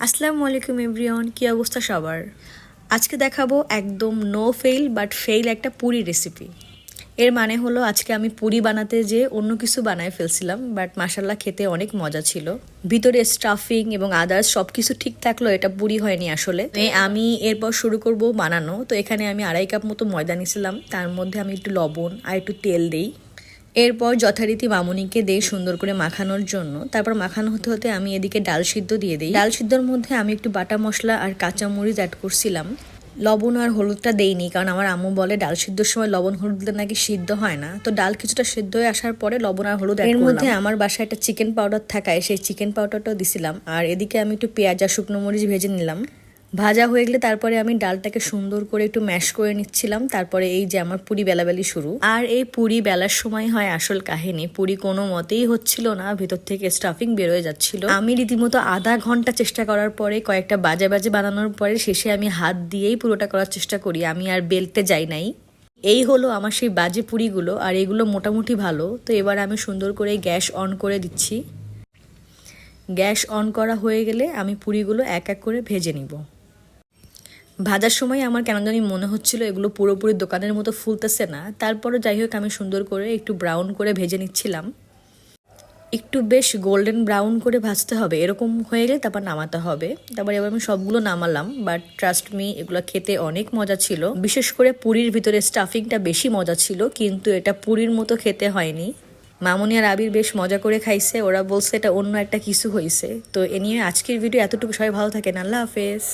আসসালামু আলাইকুম এভরিওয়ান, কি অবস্থা সবার? আজকে দেখাবো একদম নো ফেল বাট ফেল একটা পুরি রেসিপি। এর মানে হলো আজকে আমি পুরি বানাতে যে অন্য কিছু বানায় ফেলছিলাম, বাট মাশাল্লাহ খেতে অনেক মজা ছিল। ভিতরে স্টাফিং এবং আদার্স সব কিছু ঠিক থাকলো, এটা পুরি হয়নি আসলে। আমি এরপর শুরু করব বানানো। তো এখানে আমি 2.5 কাপ মতো ময়দা নিয়েছিলাম, তার মধ্যে আমি একটু লবণ আর একটু তেল দিই। এরপর যথারীতি মামুনিকে দেই সুন্দর করে মাখানোর জন্য। তারপর মাখানো হতে হতে আমি এদিকে ডাল সিদ্ধ দিয়ে দিই। ডাল সিদ্ধর মধ্যে আমি একটু বাটা মশলা আর কাঁচামরিচ অ্যাড করছিলাম। লবণ আর হলুদটা দেইনি, কারণ আমার আম্মু বলে ডাল সিদ্ধর সময় লবণ হলুদ দিলে নাকি সিদ্ধ হয় না। তো ডাল কিছুটা সিদ্ধ হয়ে আসার পরে লবণ আর হলুদ এর মধ্যে আমার বাসায় একটা চিকেন পাউডার থাকায় সেই চিকেন পাউডারটাও দিছিলাম। আর এদিকে আমি একটু পেঁয়াজ আর শুকনো মরিচ ভেজে নিলাম। ভাজা হয়ে গেলে তারপরে আমি ডালটাকে সুন্দর করে একটু ম্যাশ করে নিচ্ছিলাম। তারপরে এই যে আমার পুরি বেলাবেলি শুরু। আর এই পুরি বেলার সময় হয় আসল কাহিনী। পুরি কোনো মতেই হচ্ছিল না, ভেতর থেকে স্টাফিং বেরোয় যাচ্ছিল। আমি রীতিমতো আধা ঘন্টা চেষ্টা করার পরে, কয়েকটা বাজে বাজে বানানোর পরে শেষে আমি হাত দিয়েই পুরোটা করার চেষ্টা করি, আমি আর বেলতে যাই নাই। এই হলো আমার সেই বাজে পুরিগুলো, আর এগুলো মোটামুটি ভালো। তো এবার আমি সুন্দর করে গ্যাস অন করে দিচ্ছি। গ্যাস অন করা হয়ে গেলে আমি পুরিগুলো এক এক করে ভেজে নিব। ভাজার সময় আমার কেন জানি মনে হচ্ছিল এগুলো পুরোপুরি দোকানের মতো ফুলতেছে না। তারপরে যাই হোক আমি সুন্দর করে একটু ব্রাউন করে ভেজে নিচ্ছিলাম। একটু বেশ গোল্ডেন ব্রাউন করে ভাজতে হবে, এরকম হয়ে গেলে তারপর নামাতে হবে। তারপর এবার আমি সবগুলো নামালাম, বাট ট্রাস্ট মি এগুলো খেতে অনেক মজা ছিল। বিশেষ করে পুরির ভিতরে স্টাফিংটা বেশি মজা ছিল, কিন্তু এটা পুরির মতো খেতে হয়নি। মামুনি আর আবির বেশ মজা করে খাইছে, ওরা বলছে এটা অন্য একটা কিছু হয়েছে। তো এ নিয়ে আজকের ভিডিও এতটুকু। সবাই ভালো থাকেন, আল্লাহ হাফেজ।